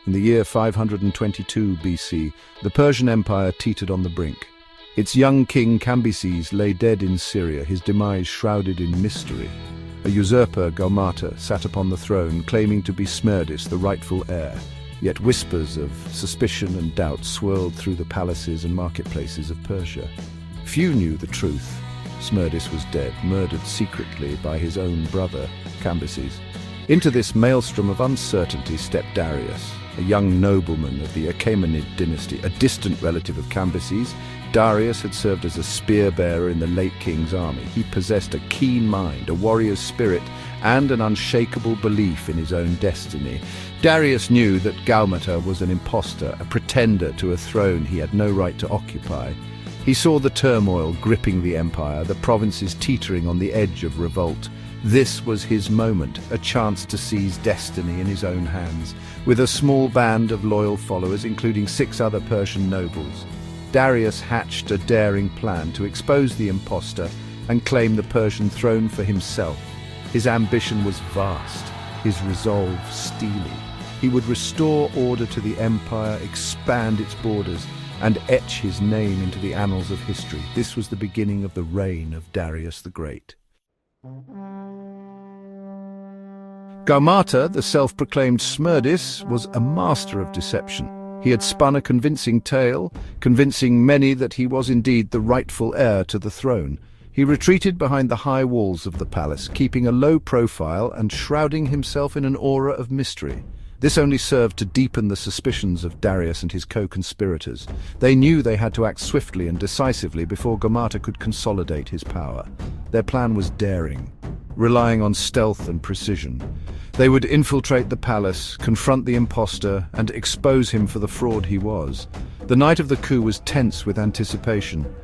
In the year 522 BC, the Persian Empire teetered on the brink. Its young king Cambyses lay dead in Syria, his demise shrouded in mystery. A usurper, Gaumata, sat upon the throne, claiming to be Smerdis, the rightful heir. Yet whispers of suspicion and doubt swirled through the palaces and marketplaces of Persia. Few knew the truth. Smerdis was dead, murdered secretly by his own brother, Cambyses. Into this maelstrom of uncertainty stepped Darius, a young nobleman of the Achaemenid dynasty, a distant relative of Cambyses. Darius had served as a spear-bearer in the late king's army. He possessed a keen mind, a warrior's spirit, and an unshakable belief in his own destiny. Darius knew that Gaumata was an impostor, a pretender to a throne he had no right to occupy. He saw the turmoil gripping the empire, the provinces teetering on the edge of revolt. This was his moment, a chance to seize destiny in his own hands. With a small band of loyal followers, including 6 other Persian nobles, Darius hatched a daring plan to expose the impostor and claim the Persian throne for himself. His ambition was vast, his resolve steely. He would restore order to the empire, expand its borders, and etch his name into the annals of history. This was the beginning of the reign of Darius the Great. Gaumata, the self-proclaimed Smerdis, was a master of deception. He had spun a convincing tale, convincing many that he was indeed the rightful heir to the throne. He retreated behind the high walls of the palace, keeping a low profile and shrouding himself in an aura of mystery. This only served to deepen the suspicions of Darius and his co-conspirators. They knew they had to act swiftly and decisively before Gaumata could consolidate his power. Their plan was daring, relying on stealth and precision. They would infiltrate the palace, confront the impostor, and expose him for the fraud he was. The night of the coup was tense with anticipation.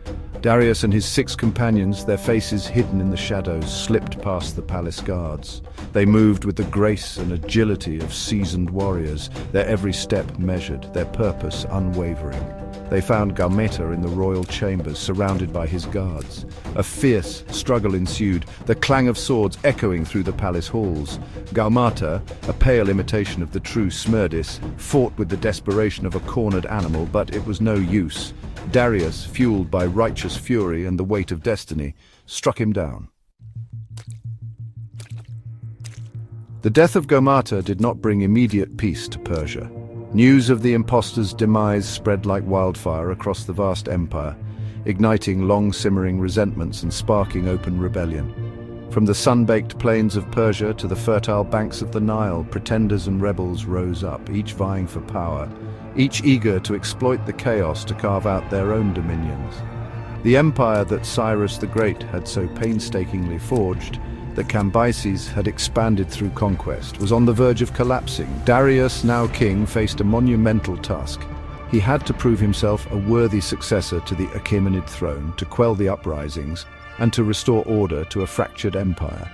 Darius and his 6 companions, their faces hidden in the shadows, slipped past the palace guards. They moved with the grace and agility of seasoned warriors, their every step measured, their purpose unwavering. They found Gaumata in the royal chambers, surrounded by his guards. A fierce struggle ensued, the clang of swords echoing through the palace halls. Gaumata, a pale imitation of the true Smerdis, fought with the desperation of a cornered animal, but it was no use. Darius, fueled by righteous fury and the weight of destiny, struck him down. The death of Gaumata did not bring immediate peace to Persia. News of the impostor's demise spread like wildfire across the vast empire, igniting long-simmering resentments and sparking open rebellion. From the sun-baked plains of Persia to the fertile banks of the Nile, pretenders and rebels rose up, each vying for power, each eager to exploit the chaos to carve out their own dominions. The empire that Cyrus the Great had so painstakingly forged, that Cambyses had expanded through conquest, was on the verge of collapsing. Darius, now king, faced a monumental task. He had to prove himself a worthy successor to the Achaemenid throne, to quell the uprisings, and to restore order to a fractured empire.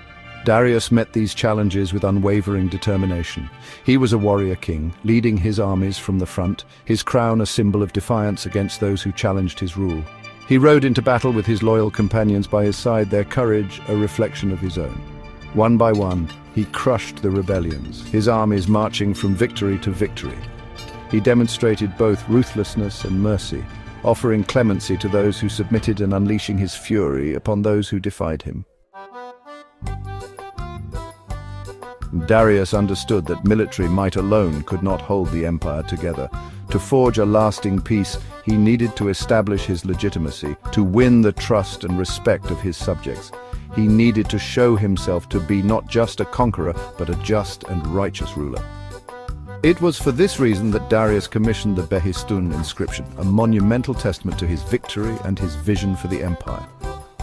Darius met these challenges with unwavering determination. He was a warrior king, leading his armies from the front, his crown a symbol of defiance against those who challenged his rule. He rode into battle with his loyal companions by his side, their courage a reflection of his own. One by one, he crushed the rebellions, his armies marching from victory to victory. He demonstrated both ruthlessness and mercy, offering clemency to those who submitted and unleashing his fury upon those who defied him. Darius understood that military might alone could not hold the empire together. To forge a lasting peace, he needed to establish his legitimacy, to win the trust and respect of his subjects. He needed to show himself to be not just a conqueror, but a just and righteous ruler. It was for this reason that Darius commissioned the Behistun inscription, a monumental testament to his victory and his vision for the empire.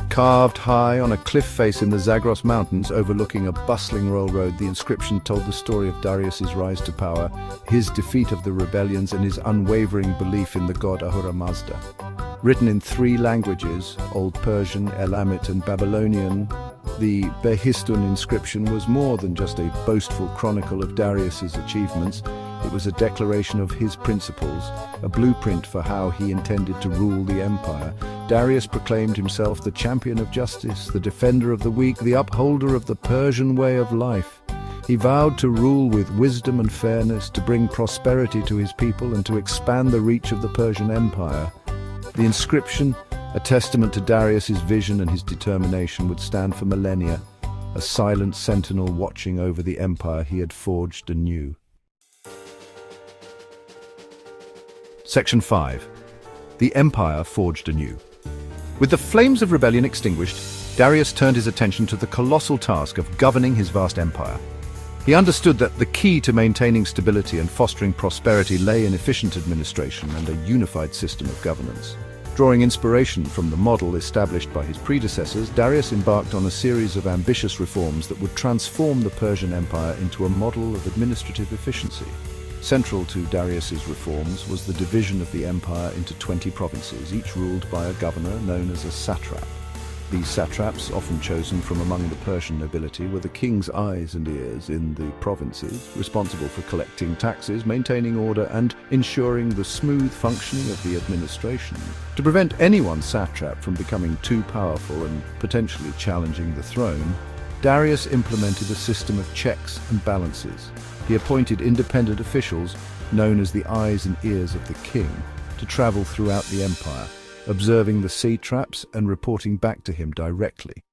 Carved high on a cliff face in the Zagros Mountains overlooking a bustling railroad, the inscription told the story of Darius's rise to power, his defeat of the rebellions, and his unwavering belief in the god Ahura Mazda. Written in 3 languages, Old Persian, Elamite, and Babylonian, the Behistun inscription was more than just a boastful chronicle of Darius's achievements. It was a declaration of his principles, a blueprint for how he intended to rule the empire. Darius proclaimed himself the champion of justice, the defender of the weak, the upholder of the Persian way of life. He vowed to rule with wisdom and fairness, to bring prosperity to his people and to expand the reach of the Persian Empire. The inscription, a testament to Darius's vision and his determination, would stand for millennia, a silent sentinel watching over the empire he had forged anew. Section 5. The Empire Forged Anew. With the flames of rebellion extinguished, Darius turned his attention to the colossal task of governing his vast empire. He understood that the key to maintaining stability and fostering prosperity lay in efficient administration and a unified system of governance. Drawing inspiration from the model established by his predecessors, Darius embarked on a series of ambitious reforms that would transform the Persian Empire into a model of administrative efficiency. Central to Darius's reforms was the division of the empire into 20 provinces, each ruled by a governor known as a satrap. These satraps, often chosen from among the Persian nobility, were the king's eyes and ears in the provinces, responsible for collecting taxes, maintaining order, and ensuring the smooth functioning of the administration. To prevent any one satrap from becoming too powerful and potentially challenging the throne, Darius implemented a system of checks and balances. He appointed independent officials, known as the eyes and ears of the king, to travel throughout the empire, observing the satraps and reporting back to him directly.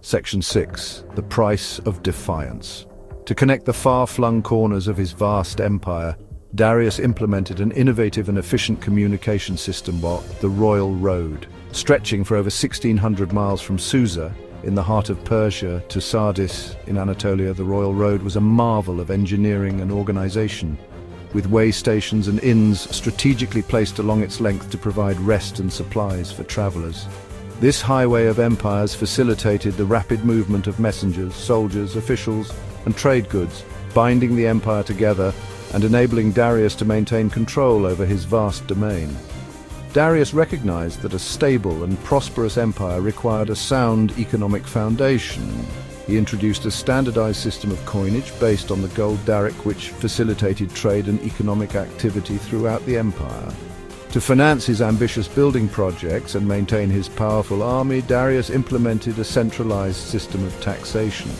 Section 6. The Price of Defiance. To connect the far-flung corners of his vast empire, Darius implemented an innovative and efficient communication system, the Royal Road. Stretching for over 1,600 miles from Susa, in the heart of Persia, to Sardis in Anatolia, the Royal Road was a marvel of engineering and organization, with way stations and inns strategically placed along its length to provide rest and supplies for travelers. This highway of empires facilitated the rapid movement of messengers, soldiers, officials, and trade goods, binding the empire together and enabling Darius to maintain control over his vast domain. Darius recognized that a stable and prosperous empire required a sound economic foundation. He introduced a standardized system of coinage based on the gold daric, which facilitated trade and economic activity throughout the empire. To finance his ambitious building projects and maintain his powerful army, Darius implemented a centralized system of taxation.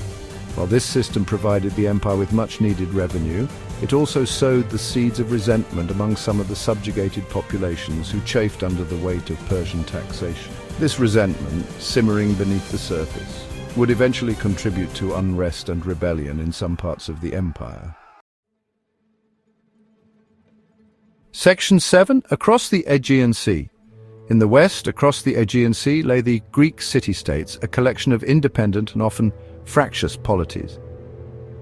While this system provided the empire with much-needed revenue, it also sowed the seeds of resentment among some of the subjugated populations who chafed under the weight of Persian taxation. This resentment, simmering beneath the surface, would eventually contribute to unrest and rebellion in some parts of the empire. Section 7. Across the Aegean Sea. In the west, across the Aegean Sea, lay the Greek city-states, a collection of independent and often fractious polities.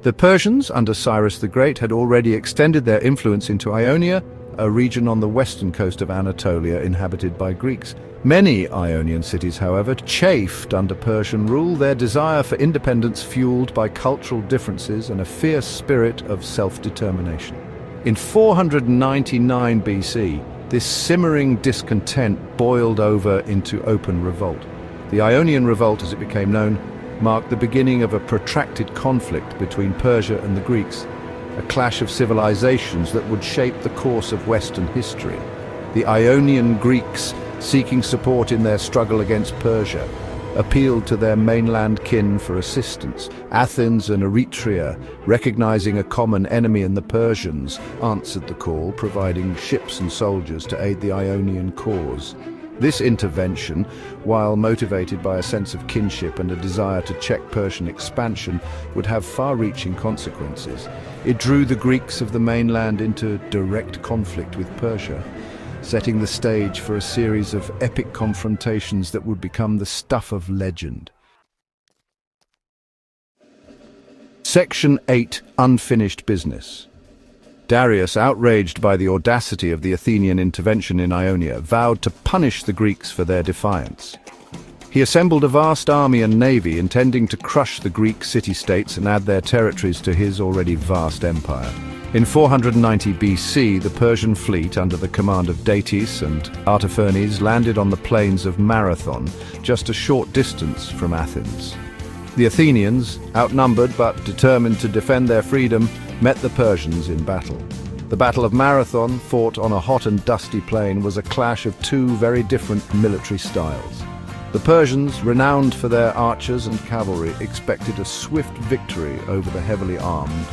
The Persians, under Cyrus the Great, had already extended their influence into Ionia, a region on the western coast of Anatolia inhabited by Greeks. Many Ionian cities, however, chafed under Persian rule, their desire for independence fueled by cultural differences and a fierce spirit of self-determination. In 499 BC, this simmering discontent boiled over into open revolt. The Ionian Revolt, as it became known, marked the beginning of a protracted conflict between Persia and the Greeks, a clash of civilizations that would shape the course of Western history. The Ionian Greeks, seeking support in their struggle against Persia, appealed to their mainland kin for assistance. Athens and Eretria, recognizing a common enemy in the Persians, answered the call, providing ships and soldiers to aid the Ionian cause. This intervention, while motivated by a sense of kinship and a desire to check Persian expansion, would have far-reaching consequences. It drew the Greeks of the mainland into direct conflict with Persia, setting the stage for a series of epic confrontations that would become the stuff of legend. Section 8. Unfinished Business. Darius, outraged by the audacity of the Athenian intervention in Ionia, vowed to punish the Greeks for their defiance. He assembled a vast army and navy, intending to crush the Greek city-states and add their territories to his already vast empire. In 490 BC, the Persian fleet, under the command of Datis and Artaphernes, landed on the plains of Marathon, just a short distance from Athens. The Athenians, outnumbered but determined to defend their freedom, met the Persians in battle. The Battle of Marathon, fought on a hot and dusty plain, was a clash of two very different military styles. The Persians, renowned for their archers and cavalry, expected a swift victory over the heavily armed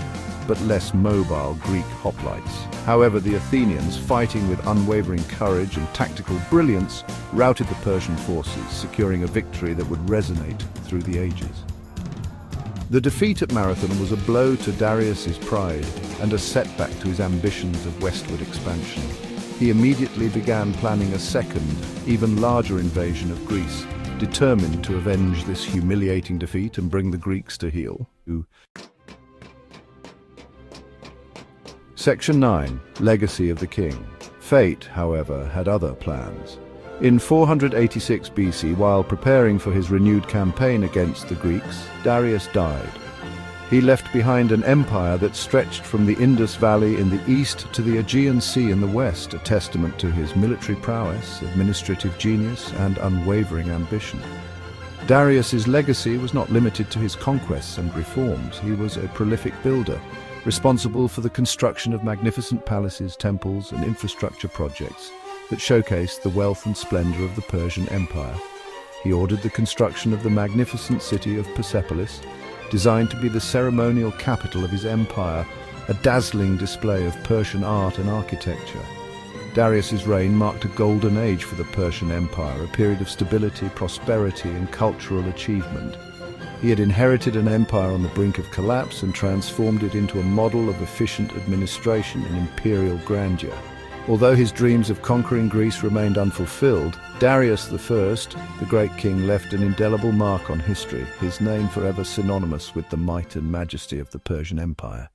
but less mobile Greek hoplites. However, the Athenians, fighting with unwavering courage and tactical brilliance, routed the Persian forces, securing a victory that would resonate through the ages. The defeat at Marathon was a blow to Darius's pride and a setback to his ambitions of westward expansion. He immediately began planning a second, even larger invasion of Greece, determined to avenge this humiliating defeat and bring the Greeks to heel. Section 9. Legacy of the King. Fate, however, had other plans. In 486 BC, while preparing for his renewed campaign against the Greeks, Darius died. He left behind an empire that stretched from the Indus Valley in the east to the Aegean Sea in the west, a testament to his military prowess, administrative genius, and unwavering ambition. Darius's legacy was not limited to his conquests and reforms. He was a prolific builder, responsible for the construction of magnificent palaces, temples, and infrastructure projects that showcased the wealth and splendor of the Persian Empire. He ordered the construction of the magnificent city of Persepolis, designed to be the ceremonial capital of his empire, a dazzling display of Persian art and architecture. Darius's reign marked a golden age for the Persian Empire, a period of stability, prosperity, and cultural achievement. He had inherited an empire on the brink of collapse and transformed it into a model of efficient administration and imperial grandeur. Although his dreams of conquering Greece remained unfulfilled, Darius I, the great king, left an indelible mark on history, his name forever synonymous with the might and majesty of the Persian Empire.